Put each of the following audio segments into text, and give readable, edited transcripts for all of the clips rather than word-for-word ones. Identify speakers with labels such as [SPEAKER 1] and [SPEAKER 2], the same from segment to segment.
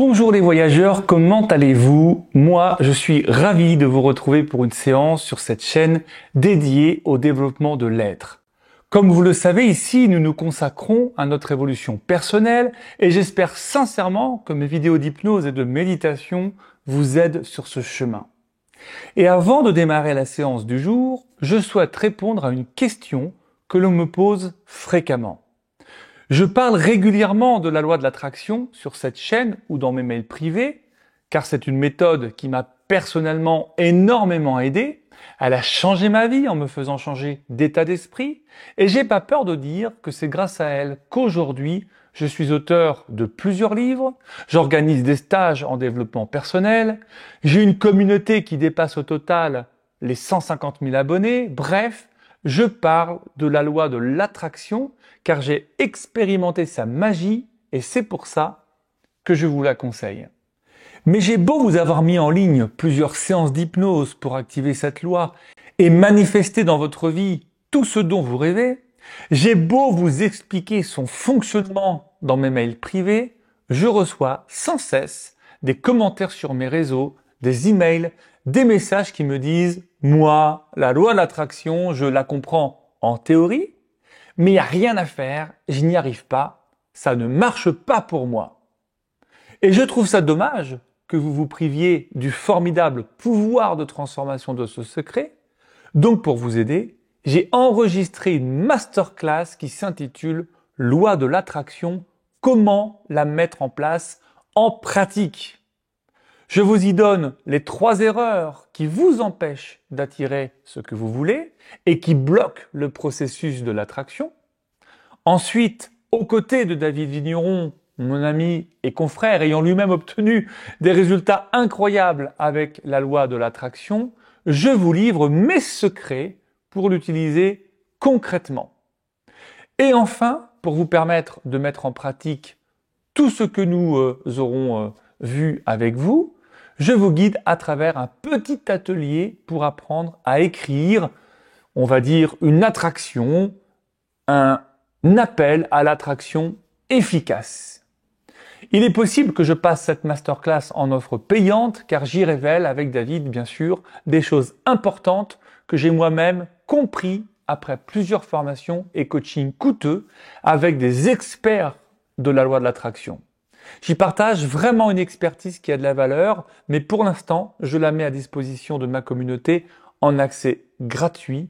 [SPEAKER 1] Bonjour les voyageurs, comment allez-vous? Moi, je suis ravi de vous retrouver pour une séance sur cette chaîne dédiée au développement de l'être. Comme vous le savez, ici, nous nous consacrons à notre évolution personnelle et j'espère sincèrement que mes vidéos d'hypnose et de méditation vous aident sur ce chemin. Et avant de démarrer la séance du jour, je souhaite répondre à une question que l'on me pose fréquemment. Je parle régulièrement de la loi de l'attraction sur cette chaîne ou dans mes mails privés, car c'est une méthode qui m'a personnellement énormément aidé. Elle a changé ma vie en me faisant changer d'état d'esprit et j'ai pas peur de dire que c'est grâce à elle qu'aujourd'hui je suis auteur de plusieurs livres, j'organise des stages en développement personnel, j'ai une communauté qui dépasse au total les 150 000 abonnés, bref, je parle de la loi de l'attraction car j'ai expérimenté sa magie et c'est pour ça que je vous la conseille. Mais j'ai beau vous avoir mis en ligne plusieurs séances d'hypnose pour activer cette loi et manifester dans votre vie tout ce dont vous rêvez, j'ai beau vous expliquer son fonctionnement dans mes mails privés, je reçois sans cesse des commentaires sur mes réseaux, des emails, des messages qui me disent « Moi, la loi de l'attraction, je la comprends en théorie, mais il n'y a rien à faire, je n'y arrive pas, ça ne marche pas pour moi. » Et je trouve ça dommage que vous vous priviez du formidable pouvoir de transformation de ce secret. Donc pour vous aider, j'ai enregistré une masterclass qui s'intitule « Loi de l'attraction, comment la mettre en place en pratique ?» Je vous y donne les 3 erreurs qui vous empêchent d'attirer ce que vous voulez et qui bloquent le processus de l'attraction. Ensuite, aux côtés de David Vigneron, mon ami et confrère ayant lui-même obtenu des résultats incroyables avec la loi de l'attraction, je vous livre mes secrets pour l'utiliser concrètement. Et enfin, pour vous permettre de mettre en pratique tout ce que nous aurons vu avec vous, je vous guide à travers un petit atelier pour apprendre à écrire, on va dire, une attraction, un appel à l'attraction efficace. Il est possible que je passe cette masterclass en offre payante car j'y révèle avec David, bien sûr, des choses importantes que j'ai moi-même compris après plusieurs formations et coachings coûteux avec des experts de la loi de l'attraction. J'y partage vraiment une expertise qui a de la valeur, mais pour l'instant, je la mets à disposition de ma communauté en accès gratuit.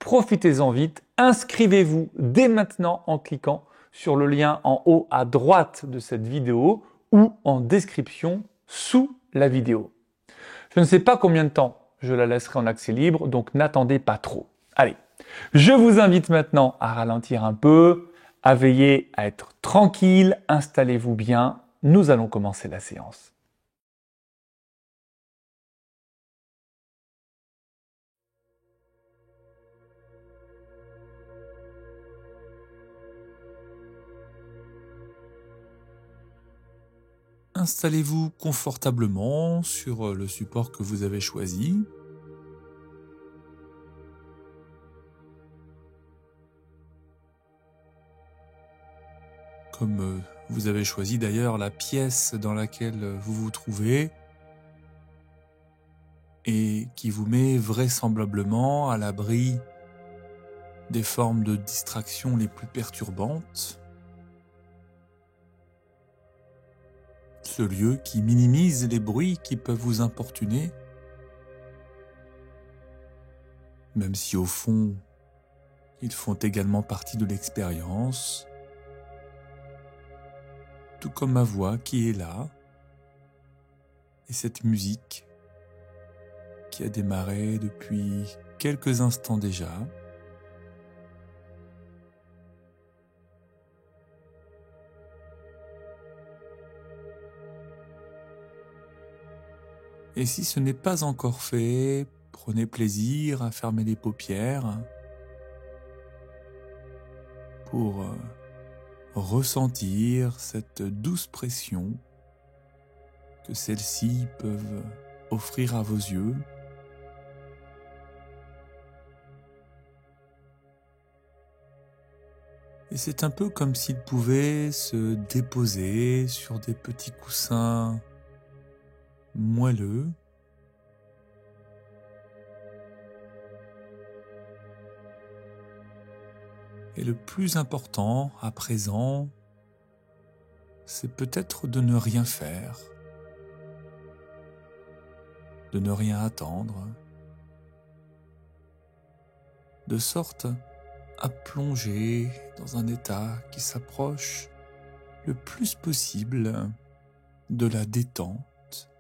[SPEAKER 1] Profitez-en vite, inscrivez-vous dès maintenant en cliquant sur le lien en haut à droite de cette vidéo ou en description sous la vidéo. Je ne sais pas combien de temps je la laisserai en accès libre, donc n'attendez pas trop. Allez, je vous invite maintenant à ralentir un peu, à veiller à être tranquille, installez-vous bien, nous allons commencer la séance.
[SPEAKER 2] Installez-vous confortablement sur le support que vous avez choisi. Comme vous avez choisi d'ailleurs la pièce dans laquelle vous vous trouvez et qui vous met vraisemblablement à l'abri des formes de distraction les plus perturbantes. Ce lieu qui minimise les bruits qui peuvent vous importuner, même si au fond, ils font également partie de l'expérience, tout comme ma voix qui est là, et cette musique qui a démarré depuis quelques instants déjà. Et si ce n'est pas encore fait, prenez plaisir à fermer les paupières pour ressentir cette douce pression que celles-ci peuvent offrir à vos yeux. Et c'est un peu comme s'il pouvait se déposer sur des petits coussins moelleux. Et le plus important à présent, c'est peut-être de ne rien faire, de ne rien attendre, de sorte à plonger dans un état qui s'approche le plus possible de la détente.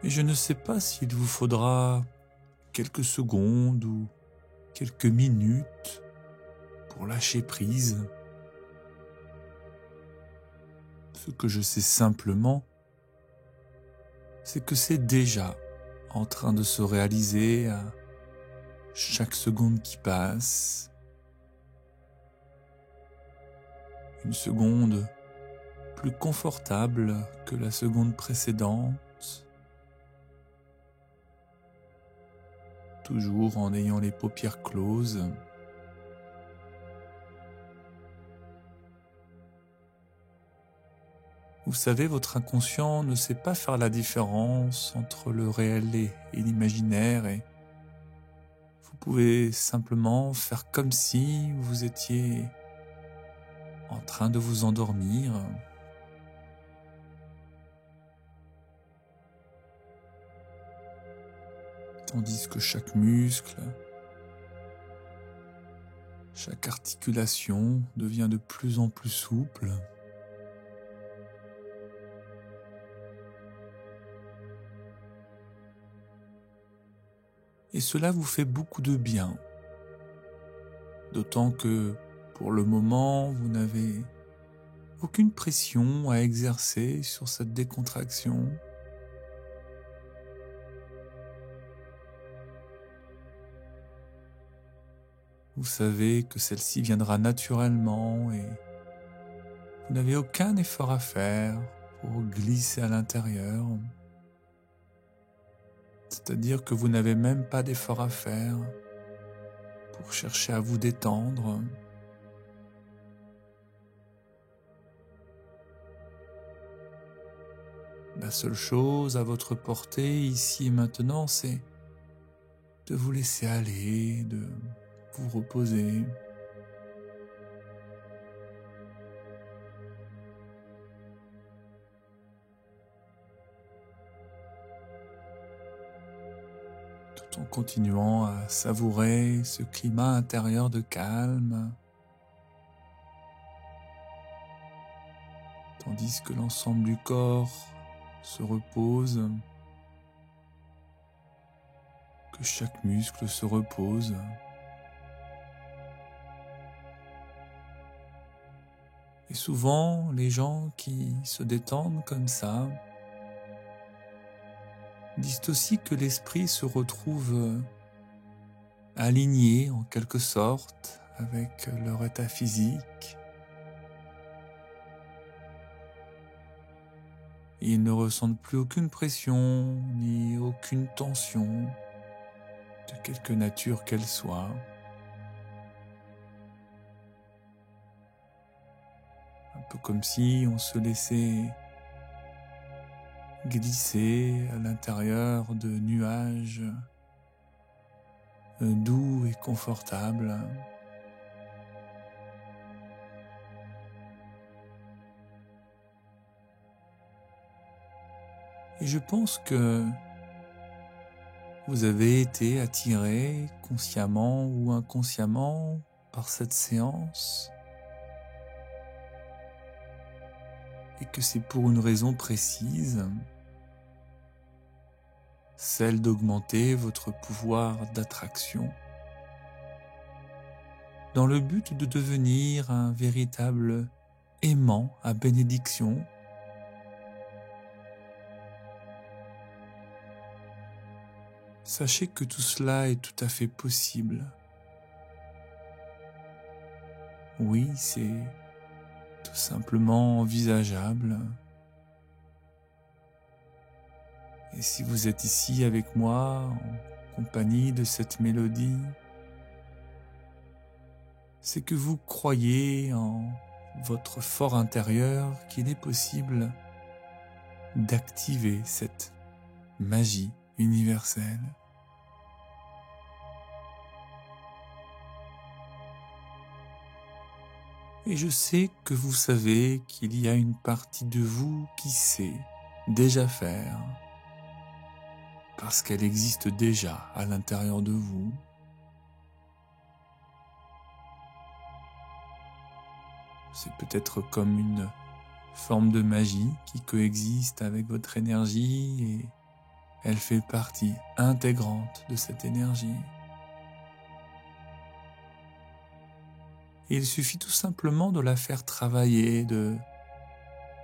[SPEAKER 2] Et je ne sais pas s'il vous faudra quelques secondes ou quelques minutes pour lâcher prise. Ce que je sais simplement, c'est que c'est déjà en train de se réaliser à chaque seconde qui passe. Une seconde plus confortable que la seconde précédente, toujours en ayant les paupières closes. Vous savez, votre inconscient ne sait pas faire la différence entre le réel et l'imaginaire, et vous pouvez simplement faire comme si vous étiez en train de vous endormir. Tandis que chaque muscle, chaque articulation devient de plus en plus souple. Et cela vous fait beaucoup de bien, d'autant que pour le moment, vous n'avez aucune pression à exercer sur cette décontraction. Vous savez que celle-ci viendra naturellement et vous n'avez aucun effort à faire pour glisser à l'intérieur. C'est-à-dire que vous n'avez même pas d'effort à faire pour chercher à vous détendre. La seule chose à votre portée ici et maintenant, c'est de vous laisser aller, de vous reposer. Tout en continuant à savourer ce climat intérieur de calme, tandis que l'ensemble du corps se repose, que chaque muscle se repose. Et souvent, les gens qui se détendent comme ça disent aussi que l'esprit se retrouve aligné en quelque sorte avec leur état physique. Et ils ne ressentent plus aucune pression ni aucune tension de quelque nature qu'elle soit. Un peu comme si on se laissait glisser à l'intérieur de nuages doux et confortables. Et je pense que vous avez été attiré consciemment ou inconsciemment par cette séance et que c'est pour une raison précise, celle d'augmenter votre pouvoir d'attraction dans le but de devenir un véritable aimant à bénédiction. Sachez que tout cela est tout à fait possible. Oui, c'est tout simplement envisageable. Et si vous êtes ici avec moi, en compagnie de cette mélodie, c'est que vous croyez en votre fort intérieur qu'il est possible d'activer cette magie universelle. Et je sais que vous savez qu'il y a une partie de vous qui sait déjà faire, parce qu'elle existe déjà à l'intérieur de vous. C'est peut-être comme une forme de magie qui coexiste avec votre énergie et elle fait partie intégrante de cette énergie. Et il suffit tout simplement de la faire travailler, de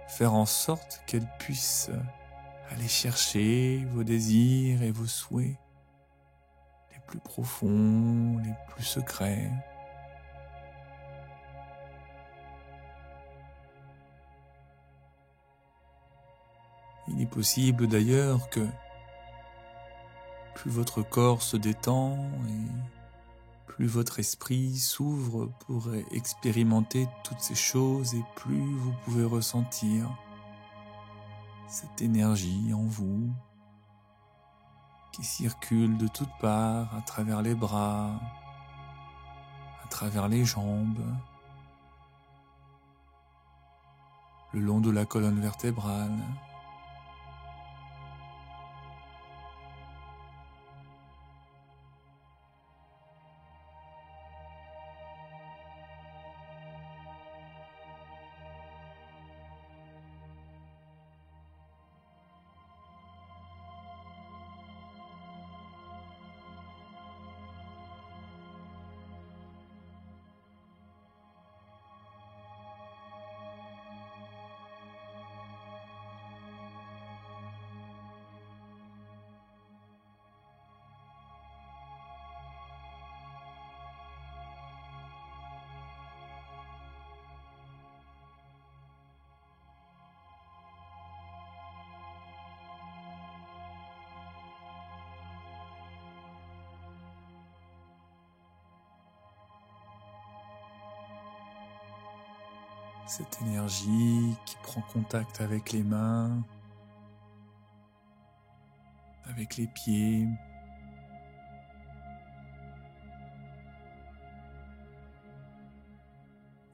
[SPEAKER 2] faire en sorte qu'elle puisse aller chercher vos désirs et vos souhaits les plus profonds, les plus secrets. Il est possible d'ailleurs que plus votre corps se détend et plus votre esprit s'ouvre pour expérimenter toutes ces choses et plus vous pouvez ressentir cette énergie en vous qui circule de toutes parts à travers les bras, à travers les jambes, le long de la colonne vertébrale. Cette énergie qui prend contact avec les mains, avec les pieds,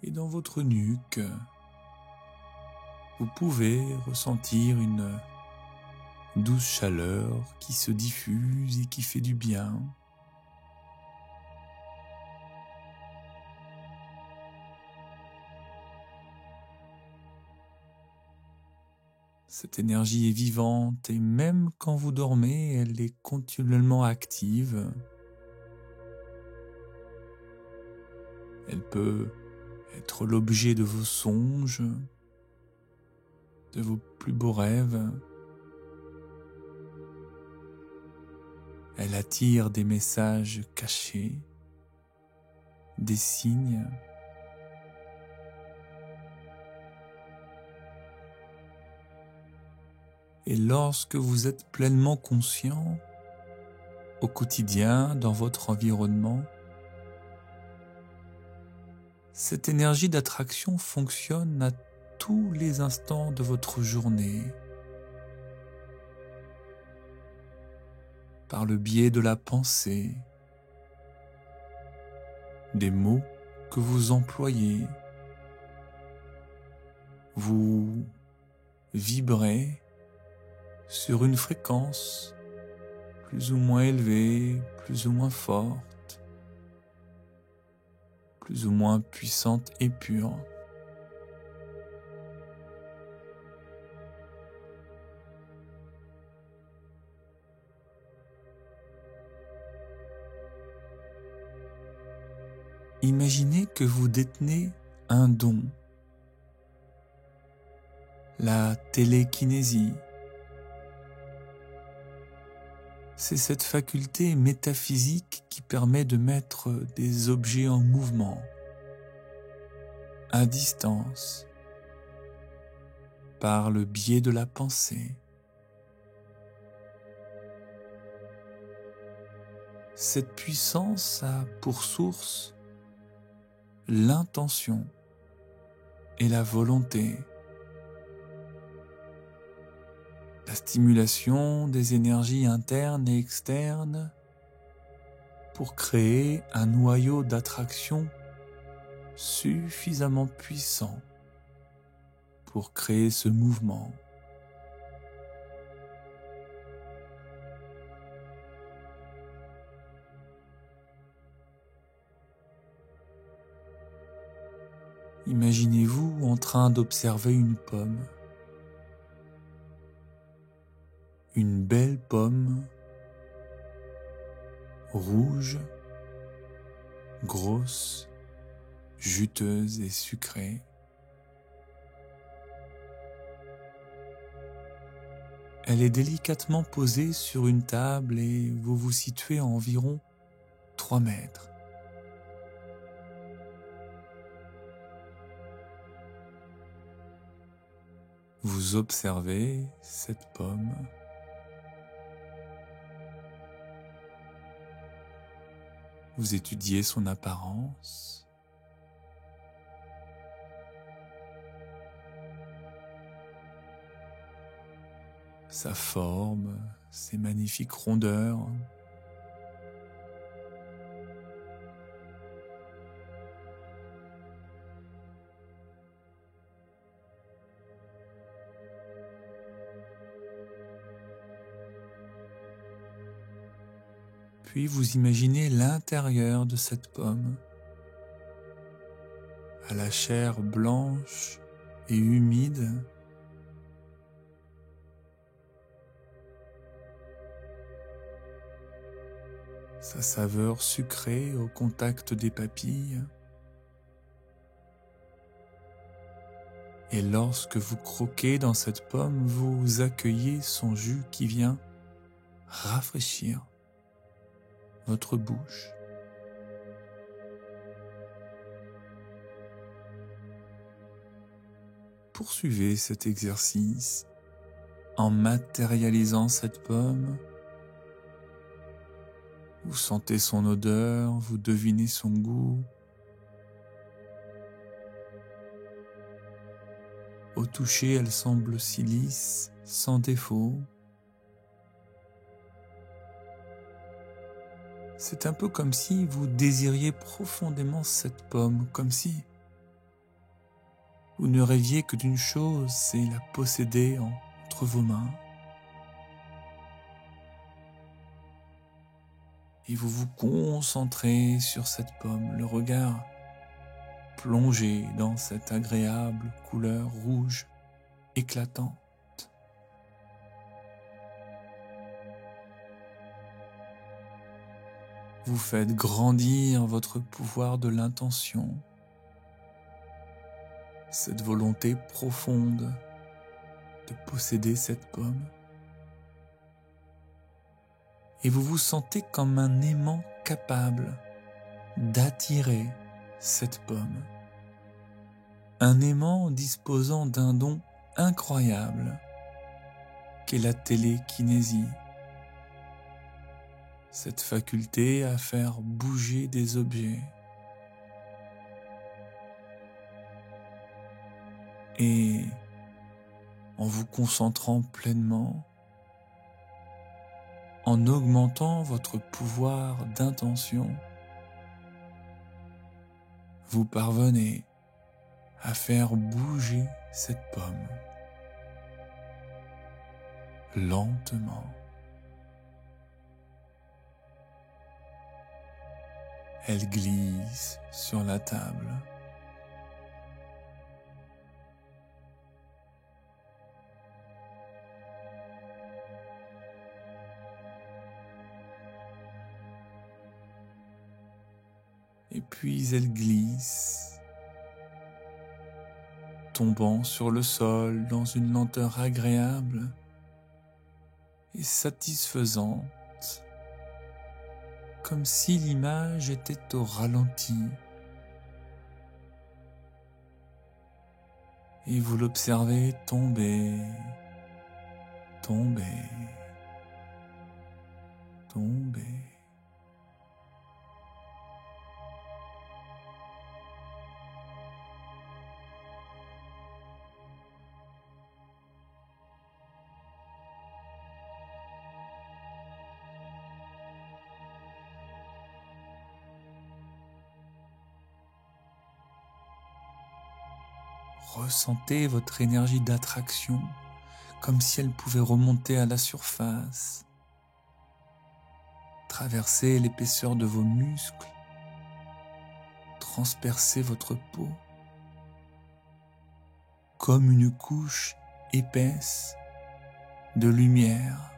[SPEAKER 2] et dans votre nuque, vous pouvez ressentir une douce chaleur qui se diffuse et qui fait du bien. Cette énergie est vivante et même quand vous dormez, elle est continuellement active. Elle peut être l'objet de vos songes, de vos plus beaux rêves. Elle attire des messages cachés, des signes. Et lorsque vous êtes pleinement conscient, au quotidien, dans votre environnement, cette énergie d'attraction fonctionne à tous les instants de votre journée, par le biais de la pensée, des mots que vous employez. Vous vibrez sur une fréquence plus ou moins élevée, plus ou moins forte, plus ou moins puissante et pure. Imaginez que vous détenez un don, la télékinésie. C'est cette faculté métaphysique qui permet de mettre des objets en mouvement, à distance, par le biais de la pensée. Cette puissance a pour source l'intention et la volonté, la stimulation des énergies internes et externes pour créer un noyau d'attraction suffisamment puissant pour créer ce mouvement. Imaginez-vous en train d'observer une pomme. Une belle pomme, rouge, grosse, juteuse et sucrée. Elle est délicatement posée sur une table et vous vous situez à environ 3 mètres. Vous observez cette pomme. Vous étudiez son apparence. Sa forme, ses magnifiques rondeurs. Puis vous imaginez l'intérieur de cette pomme, à la chair blanche et humide. Sa saveur sucrée au contact des papilles. Et lorsque vous croquez dans cette pomme, vous accueillez son jus qui vient rafraîchir votre bouche. Poursuivez cet exercice en matérialisant cette pomme. Vous sentez son odeur, vous devinez son goût. Au toucher, elle semble si lisse, sans défaut. C'est un peu comme si vous désiriez profondément cette pomme, comme si vous ne rêviez que d'une chose, c'est la posséder entre vos mains. Et vous vous concentrez sur cette pomme, le regard plongé dans cette agréable couleur rouge éclatante. Vous faites grandir votre pouvoir de l'intention, cette volonté profonde de posséder cette pomme. Et vous vous sentez comme un aimant capable d'attirer cette pomme. Un aimant disposant d'un don incroyable qu'est la télékinésie. Cette faculté à faire bouger des objets. Et en vous concentrant pleinement, en augmentant votre pouvoir d'intention, vous parvenez à faire bouger cette pomme lentement. Elle glisse sur la table. Et puis elle glisse, tombant sur le sol dans une lenteur agréable et satisfaisante, comme si l'image était au ralenti. Et vous l'observez tomber, tomber, tomber. Ressentez votre énergie d'attraction comme si elle pouvait remonter à la surface, traverser l'épaisseur de vos muscles, transpercer votre peau comme une couche épaisse de lumière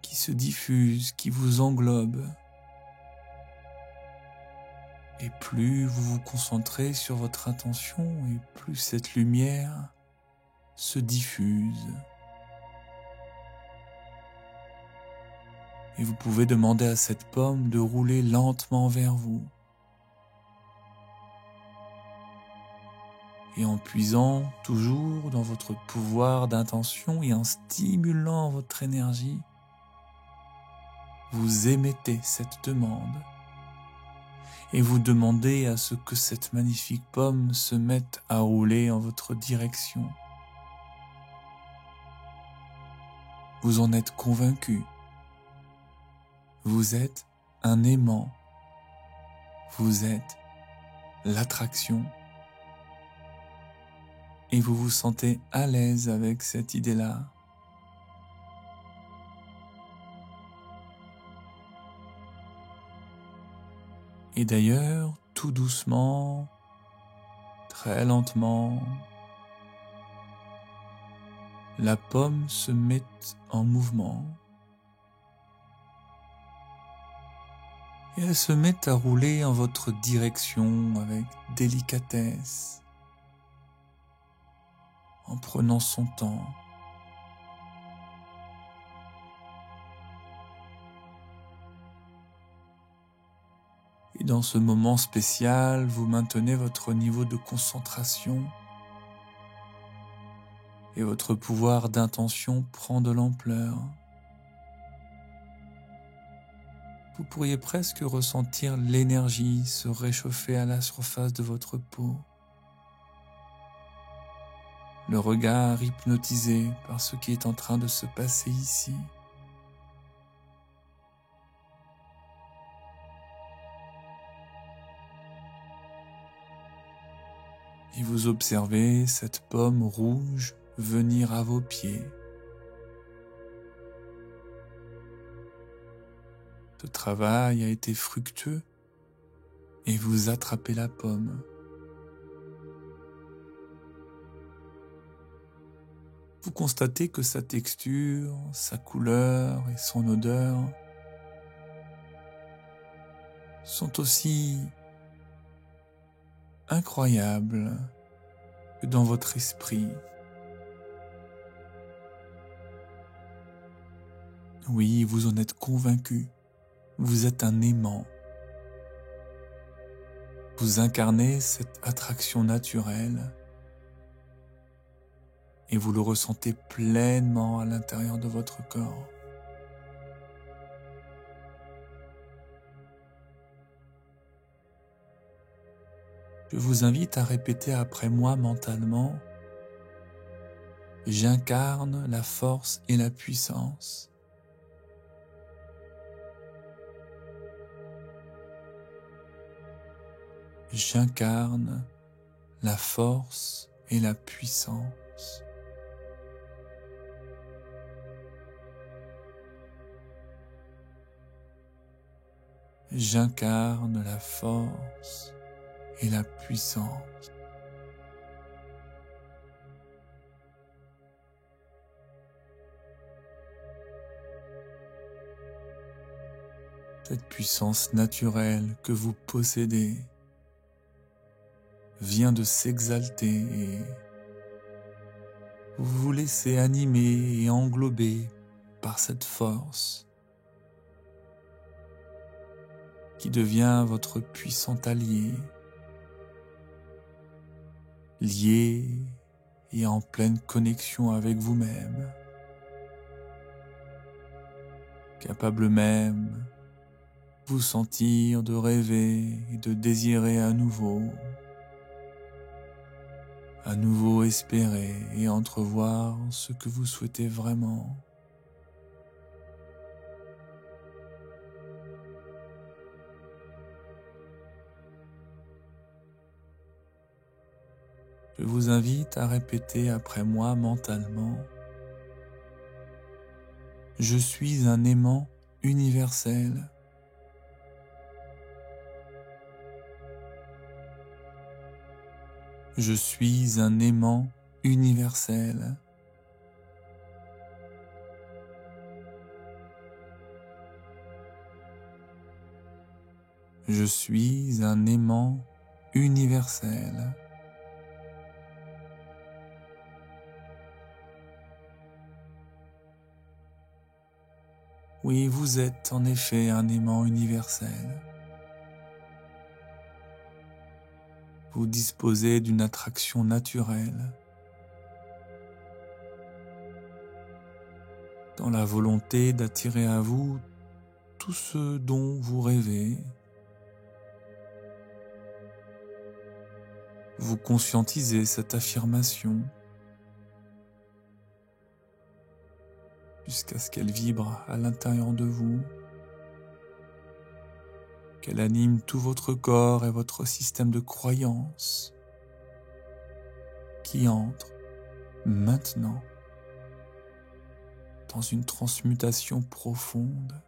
[SPEAKER 2] qui se diffuse, qui vous englobe. Et plus vous vous concentrez sur votre intention, et plus cette lumière se diffuse. Et vous pouvez demander à cette pomme de rouler lentement vers vous. Et en puisant toujours dans votre pouvoir d'intention et en stimulant votre énergie, vous émettez cette demande. Et vous demandez à ce que cette magnifique pomme se mette à rouler en votre direction. Vous en êtes convaincu. Vous êtes un aimant. Vous êtes l'attraction. Et vous vous sentez à l'aise avec cette idée-là. Et d'ailleurs, tout doucement, très lentement, la pomme se met en mouvement. Et elle se met à rouler en votre direction avec délicatesse, en prenant son temps. Et dans ce moment spécial, vous maintenez votre niveau de concentration et votre pouvoir d'intention prend de l'ampleur. Vous pourriez presque ressentir l'énergie se réchauffer à la surface de votre peau. Le regard hypnotisé par ce qui est en train de se passer ici. Et vous observez cette pomme rouge venir à vos pieds. Ce travail a été fructueux et vous attrapez la pomme. Vous constatez que sa texture, sa couleur et son odeur sont aussi incroyables que dans votre esprit. Oui, vous en êtes convaincu. Vous êtes un aimant. Vous incarnez cette attraction naturelle et vous le ressentez pleinement à l'intérieur de votre corps. Je vous invite à répéter après moi mentalement « J'incarne la force et la puissance ». J'incarne la force et la puissance. J'incarne la force et la puissance. Cette puissance naturelle que vous possédez vient de s'exalter et vous vous laissez animer et englober par cette force qui devient votre puissant allié, lié et en pleine connexion avec vous-même, capable même vous sentir de rêver et de désirer à nouveau espérer et entrevoir ce que vous souhaitez vraiment. Je vous invite à répéter après moi mentalement. Je suis un aimant universel. Je suis un aimant universel. Je suis un aimant universel. Oui, vous êtes en effet un aimant universel. Vous disposez d'une attraction naturelle, dans la volonté d'attirer à vous tout ce dont vous rêvez. Vous conscientisez cette affirmation jusqu'à ce qu'elle vibre à l'intérieur de vous, qu'elle anime tout votre corps et votre système de croyances qui entre maintenant dans une transmutation profonde.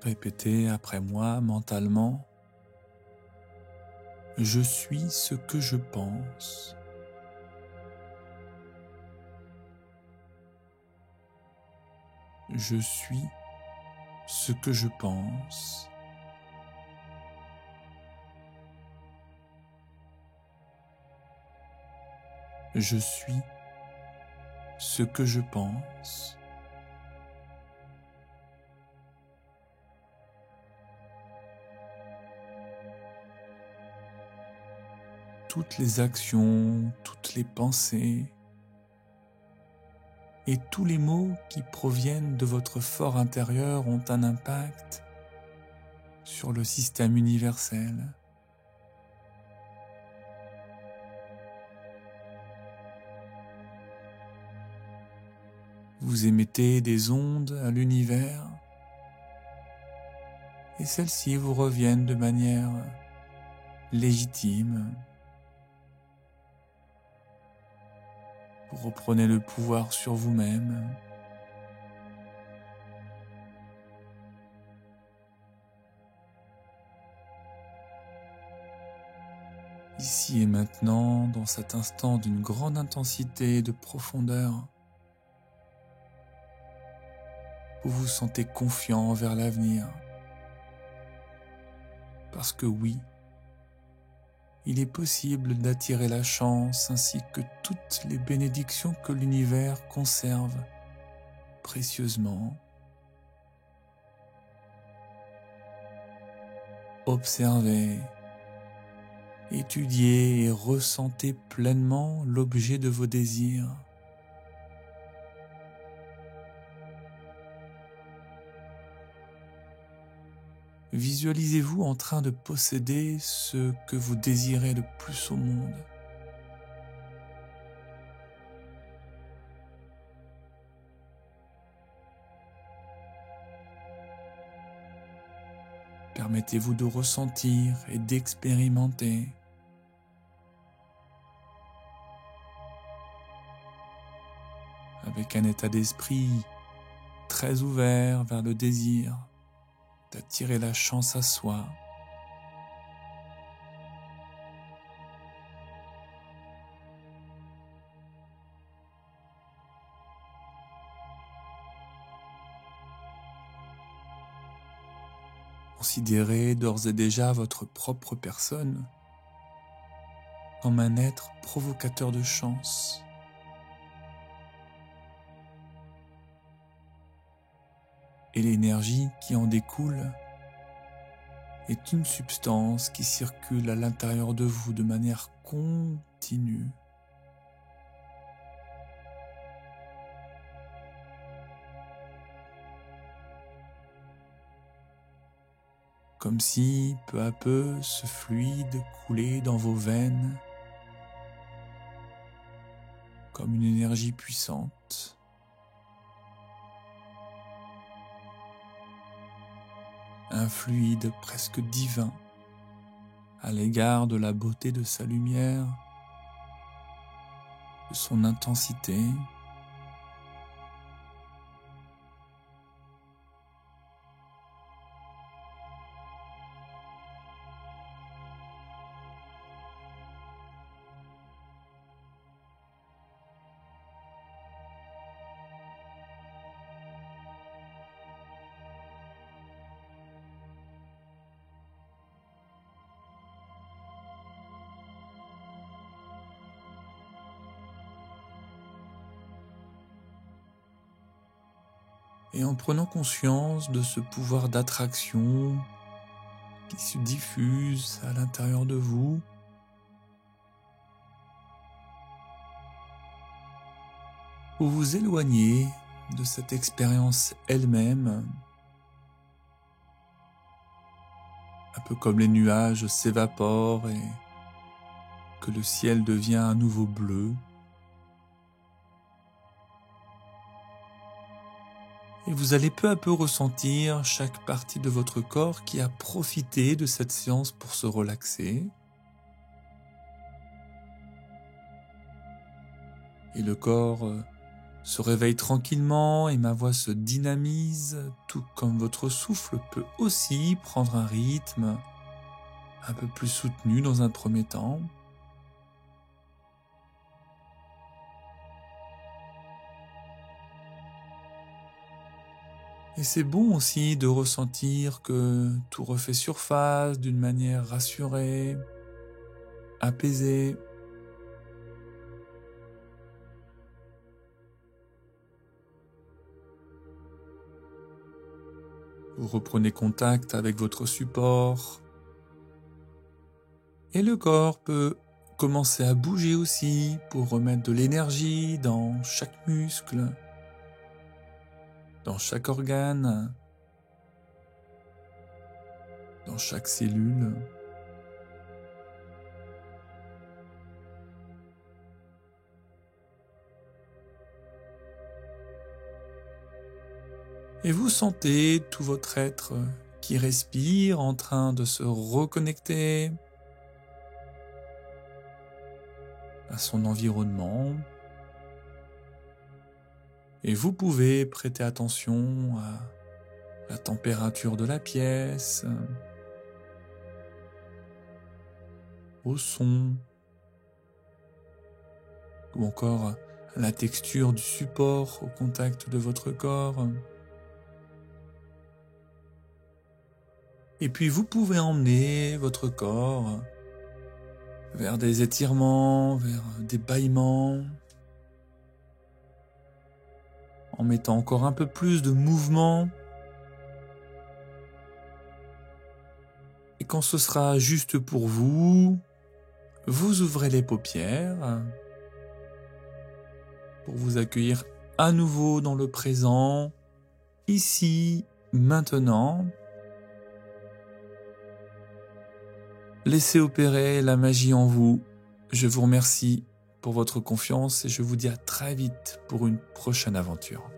[SPEAKER 2] Répétez après moi mentalement. Je suis ce que je pense. Je suis ce que je pense. Je suis ce que je pense. Toutes les actions, toutes les pensées et tous les mots qui proviennent de votre fort intérieur ont un impact sur le système universel. Vous émettez des ondes à l'univers et celles-ci vous reviennent de manière légitime. Vous reprenez le pouvoir sur vous-même. Ici et maintenant, dans cet instant d'une grande intensité et de profondeur, vous vous sentez confiant envers l'avenir. Parce que oui, il est possible d'attirer la chance ainsi que toutes les bénédictions que l'univers conserve précieusement. Observez, étudiez et ressentez pleinement l'objet de vos désirs. Visualisez-vous en train de posséder ce que vous désirez le plus au monde. Permettez-vous de ressentir et d'expérimenter. Avec un état d'esprit très ouvert vers le désir d'attirer la chance à soi. Considérez d'ores et déjà votre propre personne comme un être provocateur de chance. Et l'énergie qui en découle est une substance qui circule à l'intérieur de vous de manière continue. Comme si, peu à peu, ce fluide coulait dans vos veines, comme une énergie puissante. Un fluide presque divin à l'égard de la beauté de sa lumière, de son intensité. Et en prenant conscience de ce pouvoir d'attraction qui se diffuse à l'intérieur de vous, vous vous éloignez de cette expérience elle-même, un peu comme les nuages s'évaporent et que le ciel devient à nouveau bleu. Et vous allez peu à peu ressentir chaque partie de votre corps qui a profité de cette séance pour se relaxer. Et le corps se réveille tranquillement et ma voix se dynamise, tout comme votre souffle peut aussi prendre un rythme un peu plus soutenu dans un premier temps. Et c'est bon aussi de ressentir que tout refait surface d'une manière rassurée, apaisée. Vous reprenez contact avec votre support. Et le corps peut commencer à bouger aussi pour remettre de l'énergie dans chaque muscle, dans chaque organe, dans chaque cellule. Et vous sentez tout votre être qui respire en train de se reconnecter à son environnement. Et vous pouvez prêter attention à la température de la pièce, au son, ou encore à la texture du support au contact de votre corps. Et puis vous pouvez emmener votre corps vers des étirements, vers des bâillements, en mettant encore un peu plus de mouvement. Et quand ce sera juste pour vous, vous ouvrez les paupières pour vous accueillir à nouveau dans le présent, ici, maintenant. Laissez opérer la magie en vous. Je vous remercie pour votre confiance et je vous dis à très vite pour une prochaine aventure.